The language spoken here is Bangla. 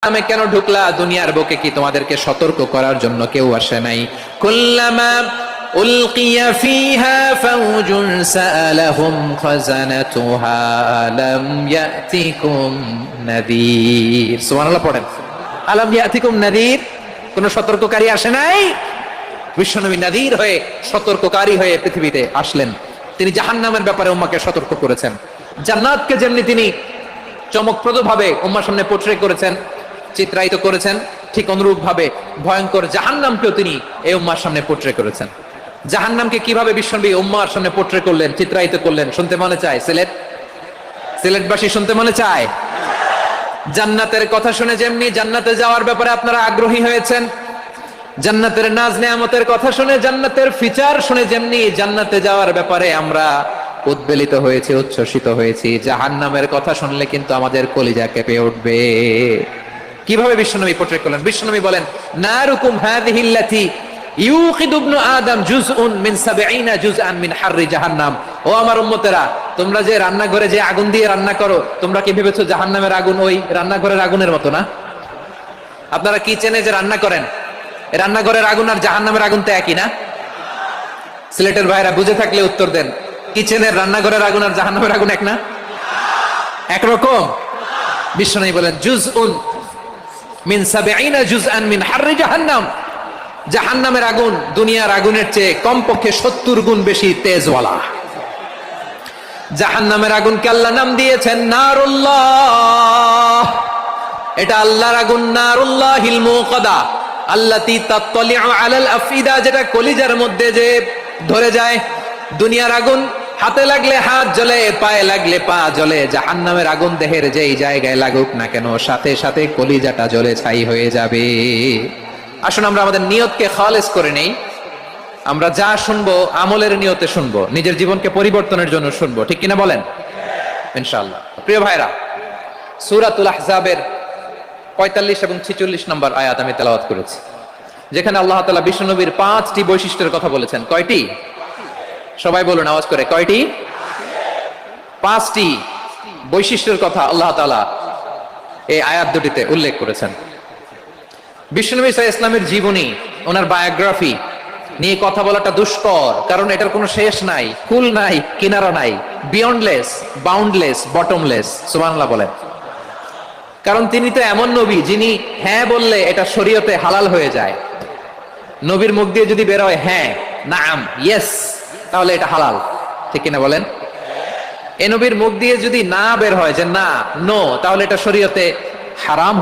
আমি কেন ঢুকলা দুনিয়ার বুকে? কি তোমাদেরকে সতর্ক করার জন্য কেউ আসে নাই? কুল্লামা উলকিয়া ফিহা ফাওজুন সাআলাহুম খাজানাতুহা আলাম ইয়াতিকুম নাযীর। সুবহানাল্লাহ পড়েন। আলাম ইয়াতিকুম নাযীর, কোন সতর্ককারী আসে নাই? বিশ্বনবী নাযীর হয়ে, সতর্ককারী হয়ে পৃথিবীতে আসলেন। তিনি জাহান্নামের ব্যাপারে উম্মাহকে সতর্ক করেছেন। জান্নাতকে যেমনি তিনি চমকপ্রদ ভাবে উম্মার সামনে পোট্রে করেছেন, চিত্রায়িত করেছেন, ঠিক অনুরূপ ভাবে ভয়ঙ্কর জাহান্নামকেও তিনি এই উম্মার সামনে পোট্রে করেছেন। জাহান্নামকে কিভাবে বিশ্বনবী উম্মার সামনে পোট্রে করলেন, চিত্রায়িত করলেন, শুনতে মনে চায়? সিলেটবাসী শুনতে মনে চায়? জান্নাতের কথা শুনে যেমনি জান্নাতে যাওয়ার ব্যাপারে আপনারা আগ্রহী হয়েছেন, জান্নাতের নাজ নেয়ামতের কথা শুনে, জান্নাতের ফিচার শুনে যেমনি জান্নাতে যাওয়ার ব্যাপারে আমরা উদ্বেলিত হয়েছি, উচ্ছ্বসিত হয়েছি, জাহান্নামের কথা শুনলে কিন্তু আমাদের কলিজা কেঁপে উঠবে। কিভাবে বিশ্বনবী পোট্রে করলেন? বিশ্বনবী বলেন, নারুকুম হাযিহিল্লাতী ইউকিদু ইবনু আদম জুজউন মিন ৭০ জুজআন মিন হাররি জাহান্নাম। ও আমার উম্মতেরা, তোমরা যে রান্নাঘরে যে আগুন দিয়ে রান্না করো, তোমরা কি ভেবেছো জাহান্নামের আগুন ওই রান্নাঘরের আগুনের মতো না? আপনারা কিচেনে যে রান্না করেন, রান্নাঘরের আগুন আর জাহান্নামের আগুন তো একই না? সিলেটের ভাইরা বুঝে থাকলে উত্তর দেন। কিচেনের রান্নাঘরের আগুন আর জাহান্নামের আগুন এক না? একরকম? বিশ্বনবী বলেন, জুজউন মিন ৭০ জুজআন মিন হাররি জাহান্নাম। জাহান্নামের আগুন দুনিয়ার আগুনের চেয়ে কমপক্ষে ৭০ গুণ বেশি তেজওয়ালা। জাহান্নামের আগুনকে আল্লাহ নাম দিয়েছেন নারুল্লাহ। এটা আল্লাহর আগুন, নারুল্লাহিল মুকাদা আল্লাতী তাত্তালিউ আলাল আফিদা, যেটা কলিজার মধ্যে যে ধরে যায়। দুনিয়ার আগুন হাতে লাগলে হাত জ্বলে, পায়ে লাগলে পা জ্বলে। জাহান্নামের আগুন দেহের যেই জায়গায় লাগুক না কেন, সাথে সাথে কলিজাটা জ্বলে ছাই হয়ে যাবে। আসুন আমরা আমাদের নিয়তকে খালেস করে নেই। আমরা যা শুনবো আমলের নিয়তে শুনবো, নিজের জীবনকে পরিবর্তনের জন্য শুনবো, ঠিক কিনা বলেন? ইনশাআল্লাহ। প্রিয় ভাইরা, সূরাতুল আহজাবের ৪৫ এবং ৪৬ নম্বর আয়াত আমি তেলাওয়াত করেছি, যেখানে আল্লাহ তাআলা বিশ্বনবীর ৫টি বৈশিষ্ট্যের কথা বলেছেন। কয়টি? সবাই বলুন আওয়াজ করে, কয়টি? ৫টি বৈশিষ্ট্যের কথা আল্লাহ তাআলা এই আয়াত দুটিতে উল্লেখ করেছেন। বিশ্বনবী সাল্লাল্লাহু আলাইহি ওয়াসাল্লামের জীবনী, ওনার বায়োগ্রাফি নিয়ে কথা বলাটা দুষ্কর, কারণ এটার কোনো শেষ নাই, কুল নাই, কিনারা নাই, বিয়ন্ডলেস, বাউন্ডলেস, বটমলেস। সুবহানাল্লাহ বলেন। কারণ তিনি তো এমন নবী যিনি হ্যাঁ বললে এটা শরীয়তে হালাল হয়ে যায়। নবীর মুখ দিয়ে যদি বের হয় হ্যাঁ, নাম, ইয়েস, তাহলে এটা হালাল, ঠিক কিনা বলেন? এ নবীর মুখ দিয়ে যদি না বের হয় যে না, নো, তাহলে এটা শরীয়তে হারাম।